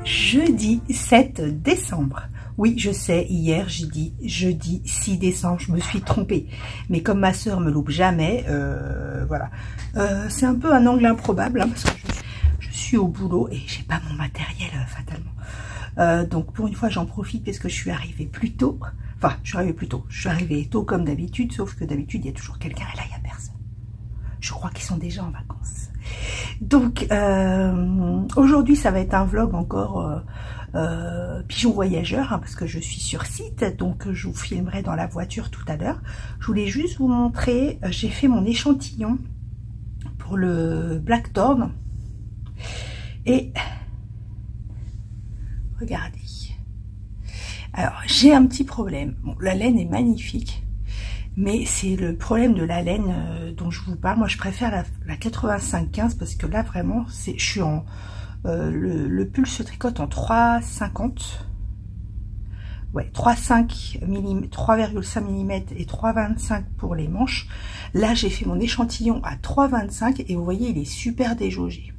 Jeudi 7 décembre. Oui, je sais, hier j'ai dit jeudi 6 décembre, je me suis trompée. Mais comme ma soeur me loupe jamais, voilà. C'est un peu un angle improbable, hein, parce que je suis au boulot et j'ai pas mon matériel fatalement. Donc pour une fois j'en profite parce que je suis arrivée plus tôt. Enfin, je suis arrivée plus tôt. Je suis arrivée tôt comme d'habitude, sauf que d'habitude il y a toujours quelqu'un et là il n'y a personne. Je crois qu'ils sont déjà en vacances. Donc aujourd'hui ça va être un vlog encore pigeon voyageur, hein, parce que je suis sur site, donc je vous filmerai dans la voiture tout à l'heure. Je voulais juste vous montrer, j'ai fait mon échantillon pour le Blackthorn et regardez. Alors j'ai un petit problème. Bon, la laine est magnifique. Mais c'est le problème de la laine dont je vous parle. Moi, je préfère la 85-15 parce que là, vraiment, je suis en... le pull se tricote en 3,50. Ouais, 3,5 mm, 3,5 mm et 3,25 pour les manches. Là, j'ai fait mon échantillon à 3,25 et vous voyez, il est super déjaugé.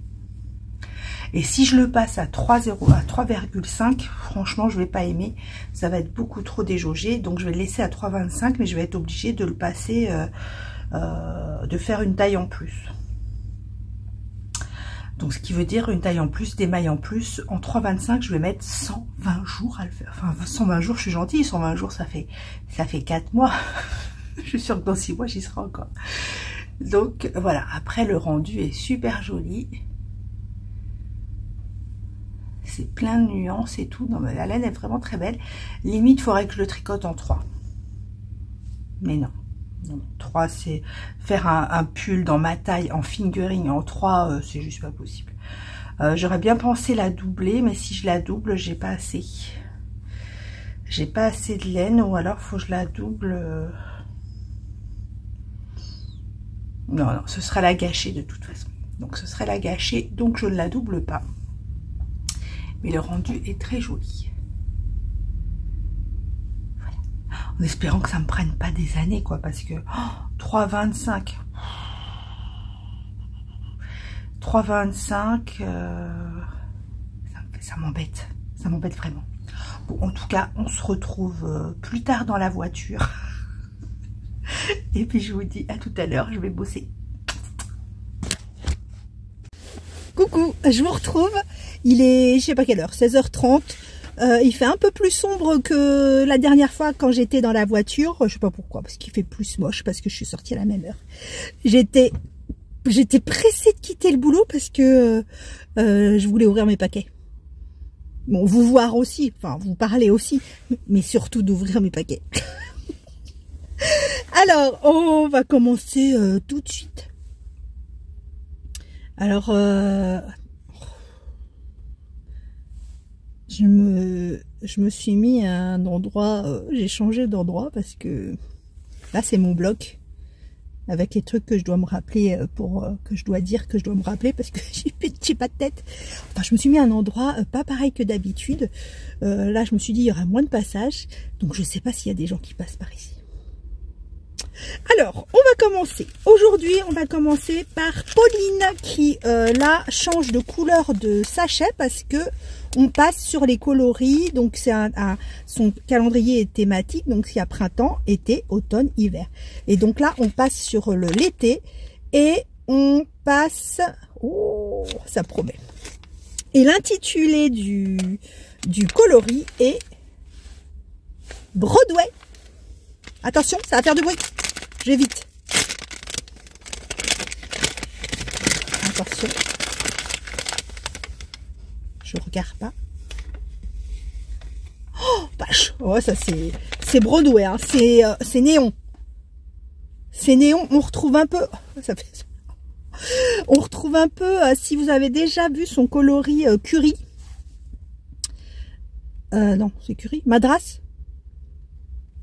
Et si je le passe à 3,5, franchement, je vais pas aimer. Ça va être beaucoup trop déjaugé. Donc, je vais le laisser à 3,25, mais je vais être obligée de le passer, de faire une taille en plus. Donc, ce qui veut dire une taille en plus, des mailles en plus. En 3,25, je vais mettre 120 jours à le faire. Enfin, 120 jours, je suis gentille. 120 jours, ça fait 4 mois. Je suis sûre que dans 6 mois, j'y serai encore. Donc, voilà. Après, le rendu est super joli. C'est plein de nuances et tout. Non, mais la laine est vraiment très belle. Limite, il faudrait que je le tricote en 3. Mais non. Non, 3, c'est faire un pull dans ma taille en fingering en 3, c'est juste pas possible. J'aurais bien pensé la doubler, mais si je la double, j'ai pas assez. J'ai pas assez de laine, ou alors faut que je la double. Non, non, ce serait la gâcher de toute façon. Donc ce serait la gâcher, donc je ne la double pas. Mais le rendu est très joli. Voilà. En espérant que ça ne me prenne pas des années, quoi, parce que 3,25. 3,25, ça m'embête. Ça m'embête vraiment. Bon, en tout cas, on se retrouve plus tard dans la voiture. Et puis je vous dis à tout à l'heure, je vais bosser. Coucou, je vous retrouve. Il est, je sais pas quelle heure, 16h30. Il fait un peu plus sombre que la dernière fois quand j'étais dans la voiture. Je sais pas pourquoi, parce qu'il fait plus moche, parce que je suis sortie à la même heure. J'étais pressée de quitter le boulot parce que je voulais ouvrir mes paquets. Bon, vous voir aussi, enfin vous parler aussi, mais surtout d'ouvrir mes paquets. Alors, on va commencer tout de suite. Alors, je me suis mis à un endroit, j'ai changé d'endroit parce que là c'est mon bloc avec les trucs que je dois me rappeler que je dois dire, que je dois me rappeler parce que j'ai pas de tête. Enfin, je me suis mis à un endroit pas pareil que d'habitude. Là, je me suis dit il y aura moins de passages, donc je sais pas s'il y a des gens qui passent par ici. Alors, on va commencer. Aujourd'hui, on va commencer par Pauline qui, là, change de couleur de sachet parce que on passe sur les coloris. Donc, c'est son calendrier est thématique. Donc, il y a printemps, été, automne, hiver. Et donc là, on passe sur l'été et on passe... Oh, ça promet. Et l'intitulé du coloris est Broadway. Attention, ça va faire du bruit. J'évite. Attention. Je regarde pas. Oh, vache. Oh, ça c'est Broadway, hein. C'est néon. C'est néon. On retrouve un peu. Ça fait... On retrouve un peu, si vous avez déjà vu son coloris curry. Non, c'est curry. Madras.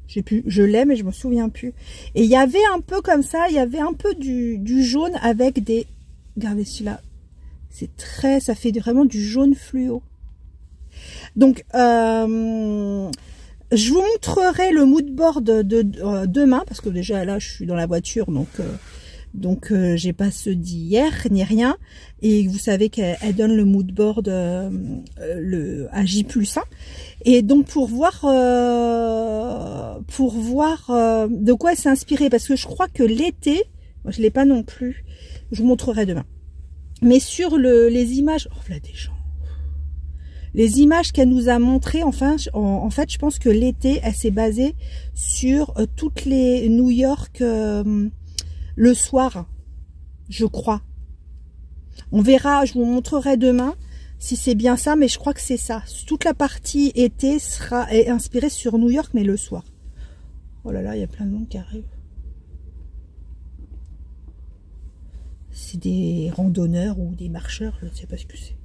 Je l'ai, mais je me souviens plus. Et il y avait un peu comme ça, il y avait un peu du jaune avec des... Regardez celui-là. C'est très... Ça fait vraiment du jaune fluo. Donc, je vous montrerai le mood board de demain, parce que déjà là, je suis dans la voiture, donc Donc j'ai pas ceux d'hier ni rien. Et vous savez qu'elle donne le mood board à J+1. Et donc pour voir de quoi elle s'est inspirée, parce que je crois que l'été, moi je l'ai pas non plus. Je vous montrerai demain. Mais sur les images, oh là des gens. Les images qu'elle nous a montrées, enfin, en fait, je pense que l'été, elle s'est basée sur toutes les New York le soir, je crois. On verra, je vous montrerai demain si c'est bien ça, mais je crois que c'est ça. Toute la partie été est inspirée sur New York, mais le soir. Oh là là, il y a plein de monde qui arrive. C'est des randonneurs ou des marcheurs, je ne sais pas ce que c'est.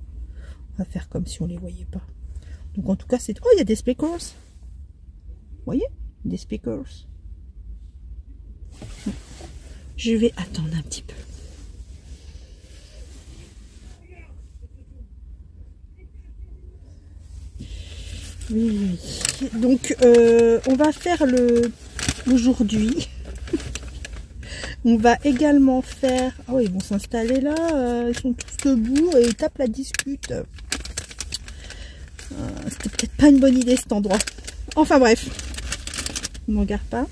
On va faire comme si on les voyait pas. Donc en tout cas, c'est... Oh, il y a des speakers. Vous voyez? Des speakers. Je vais attendre un petit peu. Oui. Donc, on va faire aujourd'hui. On va également faire... Oh, ils vont s'installer là. Ils sont tous debout et ils tapent la discute. C'était peut-être pas une bonne idée cet endroit. Enfin bref. On ne regarde pas.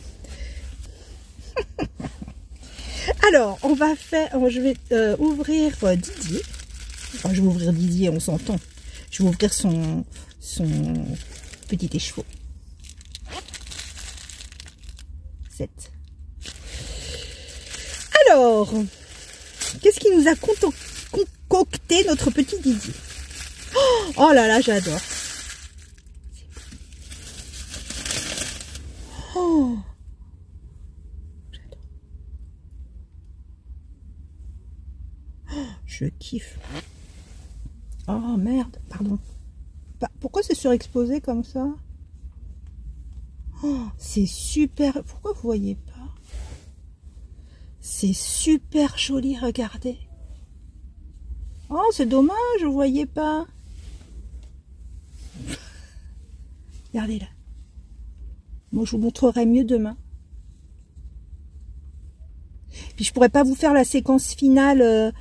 Alors, on va faire... Je vais ouvrir Didier. Enfin, je vais ouvrir Didier, on s'entend. Je vais ouvrir son petit écheveau. 7. Alors, qu'est-ce qui nous a concocté notre petit Didier? Oh là là, j'adore. Oh, j'adore. Oh, je kiffe. Oh merde, pardon. Pourquoi c'est surexposé comme ça? Oh, c'est super. Pourquoi vous voyez pas? C'est super joli, regardez. Oh, c'est dommage, vous voyez pas. Regardez là. Moi, je vous montrerai mieux demain. Puis je pourrais pas vous faire la séquence finale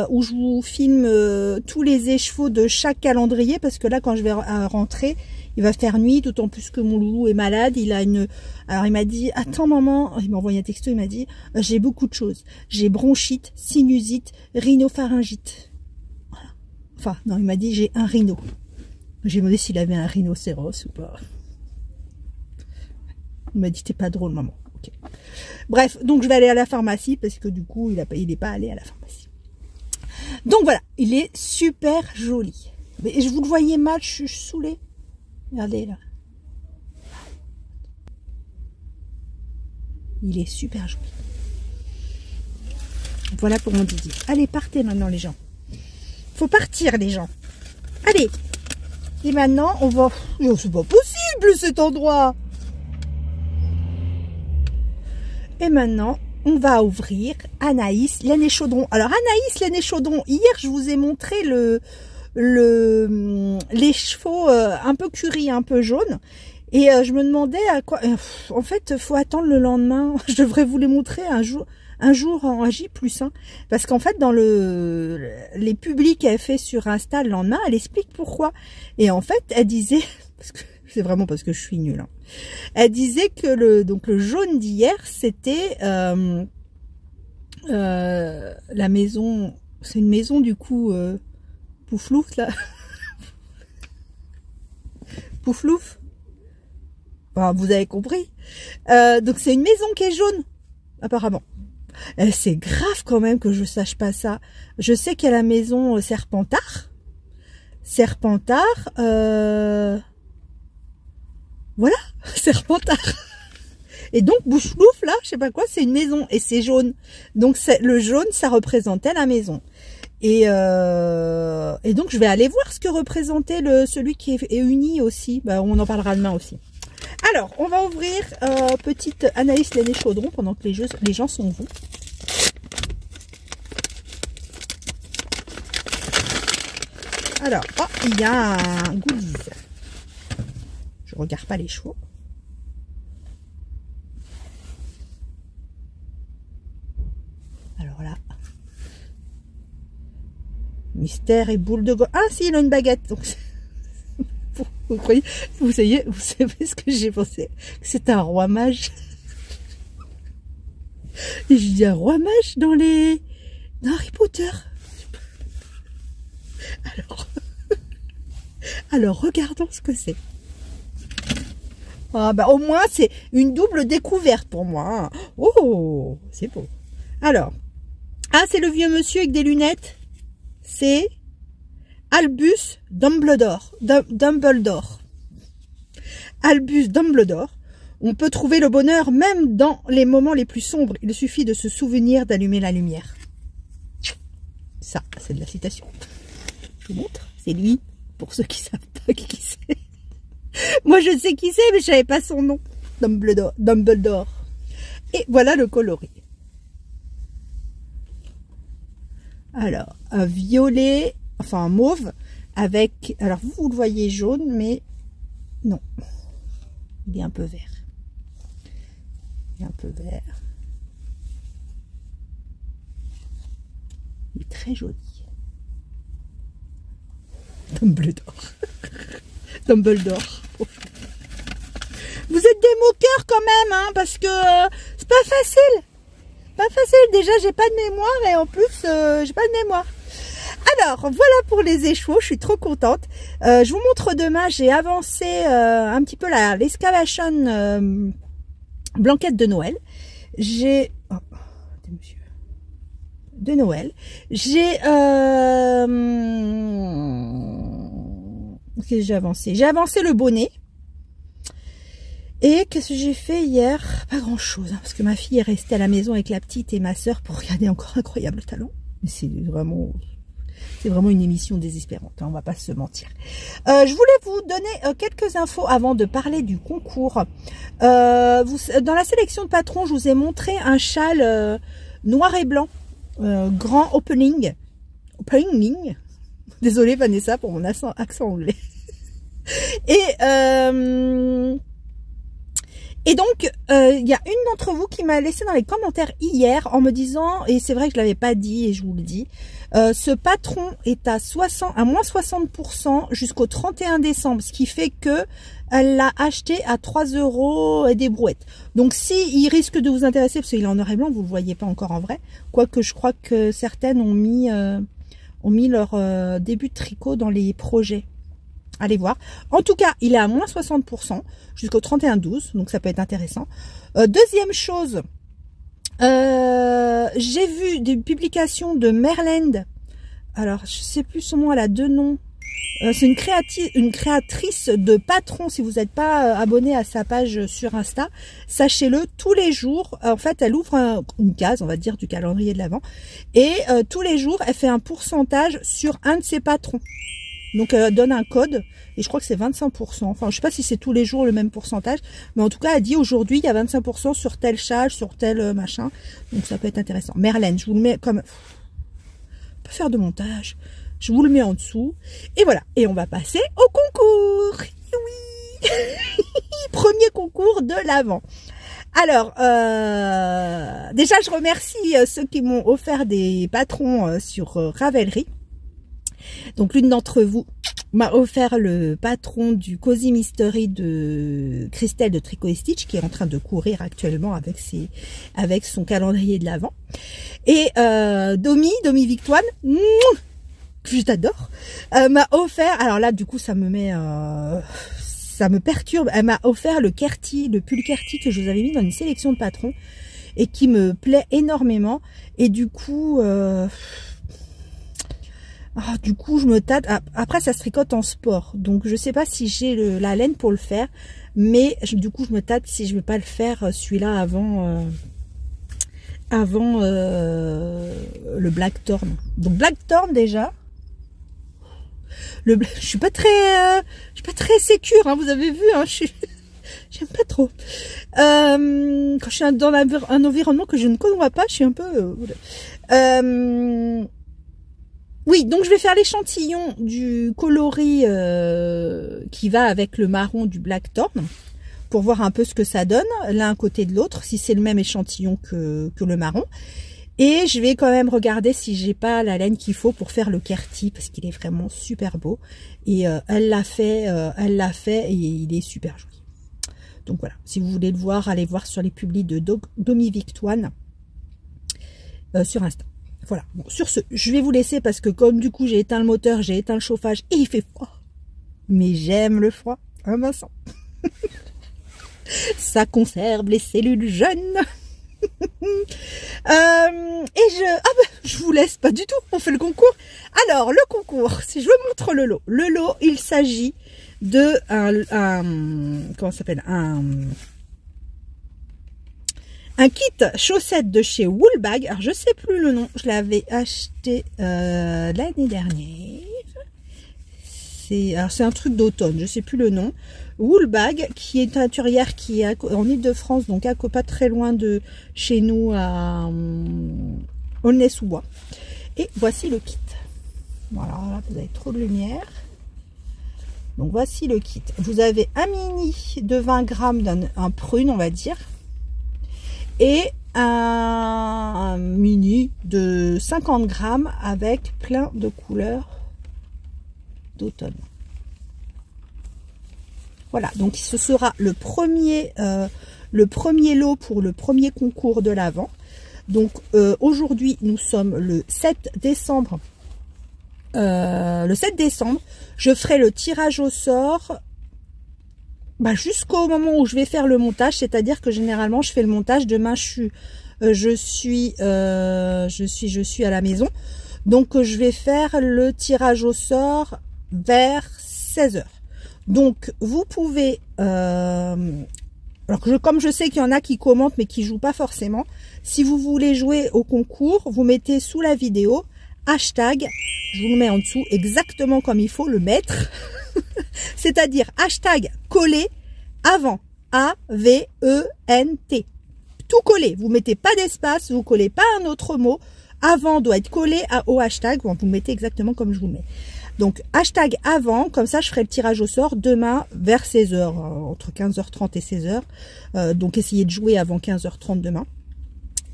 où je vous filme tous les écheveaux de chaque calendrier, parce que là, quand je vais rentrer, il va faire nuit, d'autant plus que mon loulou est malade. Il a une... Alors il m'a dit, attends maman, il m'a envoyé un texto, il m'a dit, j'ai beaucoup de choses. J'ai bronchite, sinusite, rhinopharyngite. Voilà. Enfin, non, il m'a dit, j'ai un rhino. J'ai demandé s'il avait un rhinocéros ou pas. Il m'a dit, t'es pas drôle maman. Okay. Bref, donc je vais aller à la pharmacie, parce que du coup, il n'est pas allé à la pharmacie. Donc voilà, il est super joli. Mais je vous le voyais mal, je suis saoulée. Regardez là. Il est super joli. Voilà pour mon Didier. Allez, partez maintenant les gens. Faut partir les gens. Allez. Et maintenant, on va... Oh, c'est pas possible cet endroit. Et maintenant, on va ouvrir Anaïs Laine et Chaudron. Alors Anaïs Laine et Chaudron, hier je vous ai montré les chevaux un peu curry, un peu jaune. Et je me demandais à quoi... en fait, faut attendre le lendemain. Je devrais vous les montrer un jour en J+1. Parce qu'en fait, dans les publics qu'elle fait sur Insta le lendemain, elle explique pourquoi. Et en fait, elle disait... Parce que c'est vraiment parce que je suis nulle. Hein. Elle disait que le jaune d'hier, c'était la maison... C'est une maison du coup... Pouflouf, là. Pouflouf. Enfin, vous avez compris. Donc c'est une maison qui est jaune, apparemment. C'est grave quand même que je sache pas ça. Je sais qu'il y a la maison Serpentard. Serpentard. Voilà, Serpentard. Et donc Pouflouf, là, je sais pas quoi, c'est une maison et c'est jaune. Donc le jaune, ça représentait la maison. Et donc je vais aller voir ce que représentait celui qui est uni aussi. Bah, on en parlera demain aussi. Alors, on va ouvrir petite Anaïs Laine et Chaudron pendant que les gens sont vous. Alors, oh, il y a un goodies. Je regarde pas les chevaux. Mystère et boule de gomme. Ah si, il a une baguette. Donc, vous croyez, vous savez ce que j'ai pensé? C'est un roi mage. Et je dis un roi mage dans Harry Potter. Alors regardons ce que c'est. Ah bah au moins c'est une double découverte pour moi. Oh, c'est beau. Alors, ah c'est le vieux monsieur avec des lunettes. C'est Albus Dumbledore. Dumbledore. Albus Dumbledore. On peut trouver le bonheur même dans les moments les plus sombres. Il suffit de se souvenir d'allumer la lumière. Ça, c'est de la citation. Je vous montre. C'est lui, pour ceux qui ne savent pas qui c'est. Moi, je sais qui c'est, mais je ne savais pas son nom. Dumbledore. Et voilà le coloris. Alors, un violet, enfin un mauve, avec... Alors, vous le voyez jaune, mais non. Il est un peu vert. Il est un peu vert. Il est très joli. Dumbledore. Dumbledore. Vous êtes des moqueurs quand même, hein, parce que c'est pas facile. Pas facile. Déjà, j'ai pas de mémoire et en plus, j'ai pas de mémoire. Alors, voilà pour les échevaux. Je suis trop contente. Je vous montre demain. J'ai avancé un petit peu l'excavation blanquette de Noël. J'ai... Oh, monsieur. De Noël. J'ai... Qu'est-ce que j'ai avancé? J'ai avancé le bonnet. Et qu'est-ce que j'ai fait hier? Pas grand-chose, hein, parce que ma fille est restée à la maison avec la petite et ma soeur pour regarder encore Incroyable Talent. Mais c'est vraiment une émission désespérante, hein, on va pas se mentir. Je voulais vous donner quelques infos avant de parler du concours. Dans la sélection de patrons, je vous ai montré un châle noir et blanc, grand opening. Désolée Vanessa pour mon accent anglais. Et donc, il y a une d'entre vous qui m'a laissé dans les commentaires hier en me disant, et c'est vrai que je l'avais pas dit et je vous le dis, ce patron est à moins 60% jusqu'au 31 décembre, ce qui fait que elle l'a acheté à 3 € et des brouettes. Donc si il risque de vous intéresser, parce qu'il est en noir et blanc, vous le voyez pas encore en vrai, quoique je crois que certaines ont mis leur début de tricot dans les projets. Allez voir. En tout cas, il est à moins 60% jusqu'au 31/12, donc ça peut être intéressant. Deuxième chose, j'ai vu des publications de Merland. Alors, je sais plus son nom, elle a 2 noms. C'est une créatrice de patron. Si vous n'êtes pas abonné à sa page sur Insta, sachez-le, tous les jours, en fait, elle ouvre une case, on va dire, du calendrier de l'Avent. Et tous les jours, elle fait un pourcentage sur un de ses patrons. Donc, elle donne un code, et je crois que c'est 25%. Enfin, je sais pas si c'est tous les jours le même pourcentage, mais en tout cas, elle dit aujourd'hui, il y a 25% sur tel châle, sur tel machin. Donc, ça peut être intéressant. Merlin, je vous le mets comme... Pas faire de montage. Je vous le mets en dessous. Et voilà. Et on va passer au concours. Oui. Premier concours de l'Avent. Alors, déjà, je remercie ceux qui m'ont offert des patrons sur Ravelry. Donc, l'une d'entre vous m'a offert le patron du Cozy Mystery de Christelle de Tricot & Stitch, qui est en train de courir actuellement avec son calendrier de l'Avent. Et Domi Victoire, que je t'adore, m'a offert, alors là, du coup, ça me perturbe, elle m'a offert le pull Kerty que je vous avais mis dans une sélection de patrons et qui me plaît énormément. Et du coup... je me tâte. Après, ça se tricote en sport. Donc, je sais pas si j'ai la laine pour le faire. Mais, du coup, je me tâte si je vais pas le faire celui-là avant le Blackthorn. Donc, Blackthorn, déjà. Je suis pas très sécure, hein, vous avez vu, hein, j'aime pas trop. Quand je suis dans un environnement que je ne connais pas, je suis un peu... Oui, donc je vais faire l'échantillon du coloris qui va avec le marron du Blackthorn pour voir un peu ce que ça donne l'un à côté de l'autre, si c'est le même échantillon que le marron. Et je vais quand même regarder si j'ai pas la laine qu'il faut pour faire le Kerti, parce qu'il est vraiment super beau. Et elle l'a fait et il est super joli. Donc voilà, si vous voulez le voir, allez voir sur les publis de Domi Victoire sur Insta. Voilà, bon, sur ce, je vais vous laisser parce que comme du coup j'ai éteint le moteur, j'ai éteint le chauffage et il fait froid. Mais j'aime le froid, hein Vincent. Ça conserve les cellules jeunes. Je vous laisse pas du tout, on fait le concours. Alors le concours, si je vous montre le lot, il s'agit de comment ça s'appelle, un kit chaussettes de chez Woolbag. Alors je sais plus le nom, je l'avais acheté l'année dernière. C'est un truc d'automne, je sais plus le nom. Woolbag, qui est une teinturière qui est en Ile-de-France, donc pas très loin de chez nous, à Aulnay-sous-Bois. Et voici le kit. Voilà, là vous avez trop de lumière. Donc voici le kit. Vous avez un mini de 20 grammes d'un prune, on va dire, et un mini de 50 grammes avec plein de couleurs d'automne. Voilà, donc ce sera le premier lot pour le premier concours de l'Avent. Donc aujourd'hui, nous sommes le 7 décembre. Je ferai le tirage au sort jusqu'au moment où je vais faire le montage, c'est-à-dire que généralement je fais le montage. Demain je suis à la maison, donc je vais faire le tirage au sort vers 16 h. Donc vous pouvez, comme je sais qu'il y en a qui commentent mais qui jouent pas forcément, si vous voulez jouer au concours, vous mettez sous la vidéo hashtag, je vous le mets en dessous exactement comme il faut le mettre, c'est-à-dire hashtag collé avant, A-V-E-N-T, tout collé, vous mettez pas d'espace, vous collez pas un autre mot, avant doit être collé au hashtag, bon, vous mettez exactement comme je vous mets. Donc, hashtag avant, comme ça, je ferai le tirage au sort demain vers 16 h, entre 15h30 et 16 h. Donc, essayez de jouer avant 15h30 demain.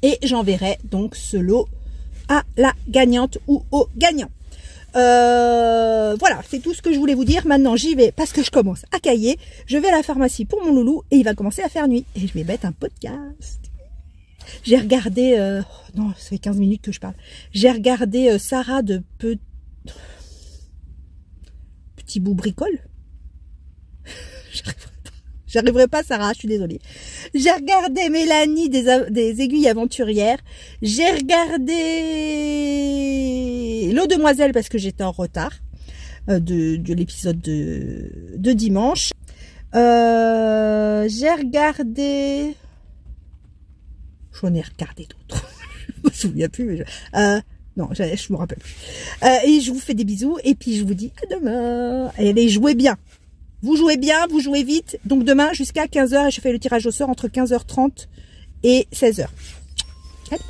Et j'enverrai donc ce lot à la gagnante ou au gagnant. Voilà, c'est tout ce que je voulais vous dire. Maintenant, j'y vais parce que je commence à cailler. Je vais à la pharmacie pour mon loulou et il va commencer à faire nuit. Et je vais mettre un podcast. J'ai regardé... non, ça fait 15 minutes que je parle. J'ai regardé Sarah de Petit bout bricole. J'arriverai pas, Sarah, je suis désolée. J'ai regardé Mélanie des aiguilles aventurières. J'ai regardé L'eau demoiselle parce que j'étais en retard de l'épisode de dimanche. J'ai regardé... J'en ai regardé d'autres. Je me souviens plus. Mais non, je me rappelle plus. Et je vous fais des bisous. Et puis, je vous dis à demain. Allez, jouez bien. Vous jouez bien, vous jouez vite. Donc, demain, jusqu'à 15 h, je fais le tirage au sort entre 15h30 et 16 h. Salut.